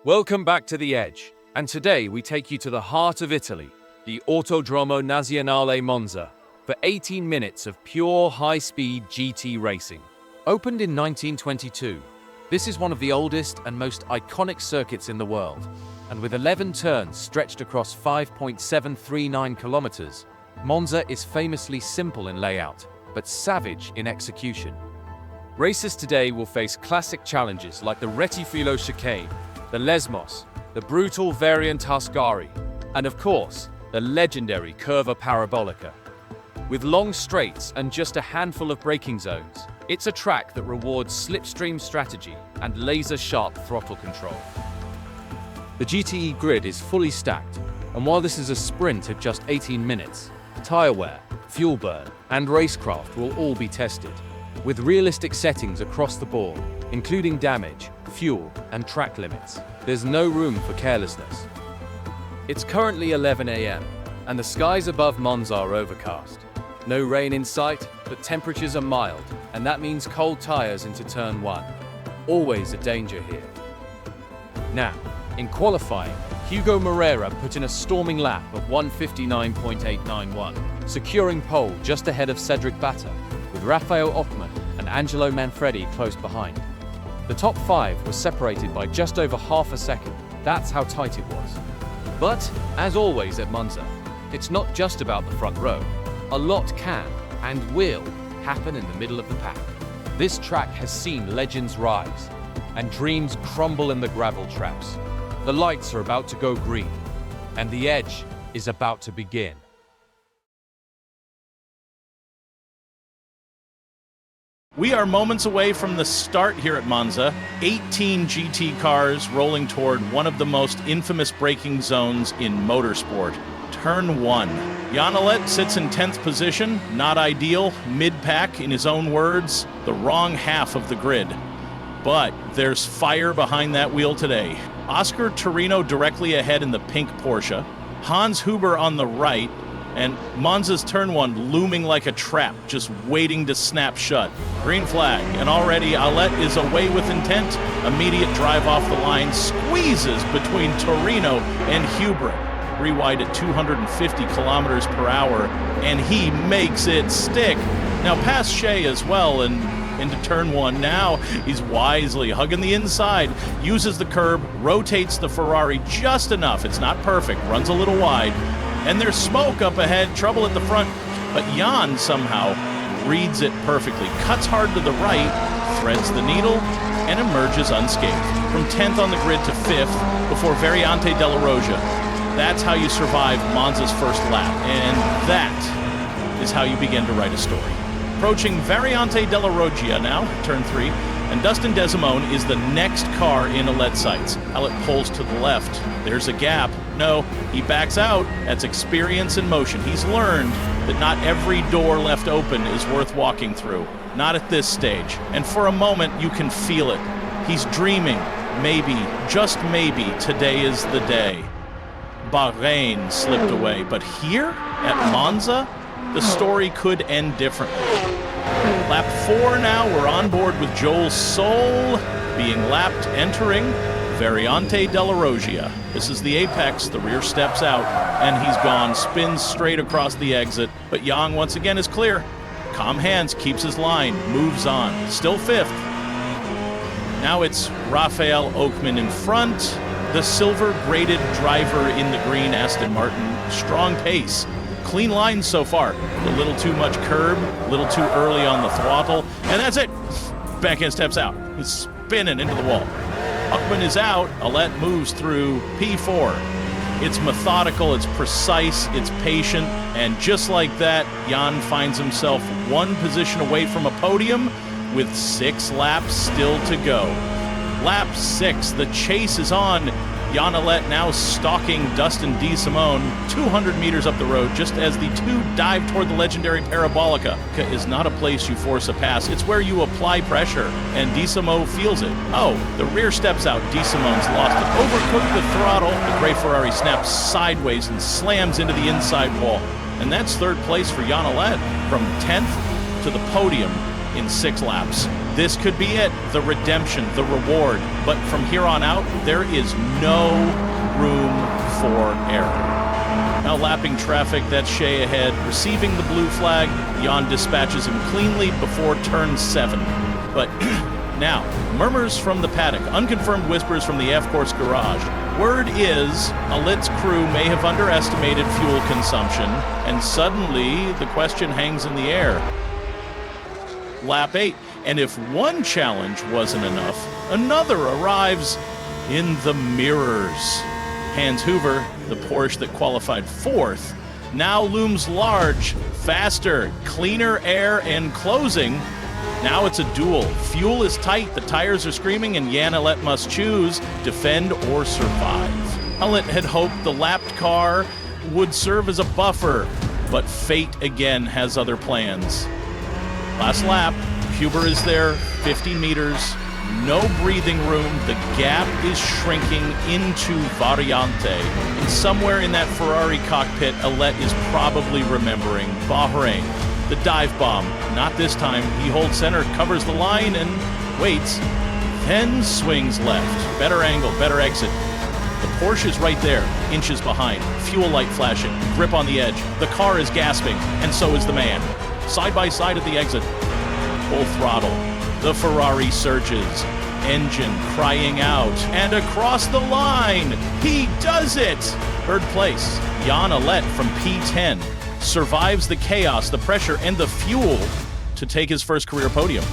Welcome back to The Edge, and today we take you to the heart of Italy, the Autodromo Nazionale Monza, for 18 minutes of pure high-speed GT racing. Opened in 1922, this is one of the oldest and most iconic circuits in the world, and with 11 turns stretched across 5.739 kilometers, Monza is famously simple in layout, but savage in execution. Racers today will face classic challenges like the Retifilo chicane, the Lesmos, the brutal variant Ascari, and of course, the legendary curva Parabolica. With long straights and just a handful of braking zones, it's a track that rewards slipstream strategy and laser-sharp throttle control. The GTE grid is fully stacked, and while this is a sprint of just 18 minutes, tire wear, fuel burn, and racecraft will all be tested, with realistic settings across the board, including damage, fuel, and track limits. There's no room for carelessness. It's currently 11 a.m., and the skies above Monza are overcast. No rain in sight, but temperatures are mild, and that means cold tires into turn 1. Always a danger here. Now, in qualifying, Hugo Moreira put in a storming lap of 1:59.891, securing pole just ahead of Cedric Batta, with Raffaele Ockman and Angelo Manfredi close behind. The top 5 were separated by just over half a second. That's how tight it was. But, as always at Monza, it's not just about the front row. A lot can, and will, happen in the middle of the pack. This track has seen legends rise, and dreams crumble in the gravel traps. The lights are about to go green, and the edge is about to begin. We are moments away from the start here at Monza. 18 GT cars rolling toward one of the most infamous braking zones in motorsport. Turn 1. Yann Alet sits in 10th position, not ideal, mid-pack, in his own words, the wrong half of the grid. But there's fire behind that wheel today. Oscar Torino directly ahead in the pink Porsche, Hans Huber on the right, and Monza's turn 1 looming like a trap, just waiting to snap shut. Green flag, and already Alet is away with intent. Immediate drive off the line, squeezes between Torino and Huber. Rewind at 250 kilometers per hour, and he makes it stick. Now past Shea as well, and into turn 1 now. He's wisely hugging the inside, uses the curb, rotates the Ferrari just enough. It's not perfect, runs a little wide. And there's smoke up ahead, trouble at the front. But Yann somehow reads it perfectly, cuts hard to the right, threads the needle, and emerges unscathed. From 10th on the grid to 5th before Variante della Roggia. That's how you survive Monza's first lap, and that is how you begin to write a story. Approaching Variante della Roggia now, turn 3, and Dustin Desimone is the next car in Alet sights. Alet pulls to the left. There's a gap. No, he backs out. That's experience in motion. He's learned that not every door left open is worth walking through. Not at this stage. And for a moment, you can feel it. He's dreaming. Maybe, just maybe, today is the day. Bahrain slipped away, but here at Monza, the story could end differently. Lap 4 now, we're on board with Joel Sol being lapped, entering Variante della Roggia. This is the apex, the rear steps out, and he's gone, spins straight across the exit, but Yang once again is clear. Calm hands, keeps his line, moves on, still 5th. Now it's Raffaele Ockman in front, the silver-graded driver in the green Aston Martin. Strong pace. Clean lines so far. A little too much curb, a little too early on the throttle, and that's it. Backhand steps out. He's spinning into the wall. Ockman is out. Alet moves through P4. It's methodical, it's precise, it's patient, and just like that, Yann finds himself one position away from a podium with 6 laps still to go. Lap 6, the chase is on. Yann Alet now stalking Dustin Desimone 200 meters up the road just as the two dive toward the legendary Parabolica. Is not a place you force a pass, it's where you apply pressure, and Desimone feels it. Oh, the rear steps out, Desimone's lost it. Overcooked the throttle, the gray Ferrari snaps sideways and slams into the inside wall. And that's 3rd place for Yann Alet, from 10th to the podium in 6 laps. This could be it, the redemption, the reward. But from here on out, there is no room for error. Now lapping traffic, that's Shea ahead. Receiving the blue flag, Yann dispatches him cleanly before turn 7. But now, murmurs from the paddock, unconfirmed whispers from the F-Course garage. Word is Alet's crew may have underestimated fuel consumption, and suddenly the question hangs in the air. Lap 8, and if one challenge wasn't enough, another arrives in the mirrors. Hans Hoover, the Porsche that qualified 4th, now looms large, faster, cleaner air, and closing. Now it's a duel. Fuel is tight, the tires are screaming, and Yann Alet must choose, defend or survive. Alet had hoped the lapped car would serve as a buffer, but fate again has other plans. Last lap, Huber is there, 50 meters, no breathing room, the gap is shrinking into Variante. And somewhere in that Ferrari cockpit, Alet is probably remembering Bahrain. The dive bomb, not this time. He holds center, covers the line, and waits. Then swings left. Better angle, better exit. The Porsche is right there, inches behind. Fuel light flashing, grip on the edge. The car is gasping, and so is the man. Side by side at the exit. Full throttle. The Ferrari surges. Engine crying out. And across the line, he does it! Third place, Yann Alet from P10. Survives the chaos, the pressure, and the fuel to take his first career podium.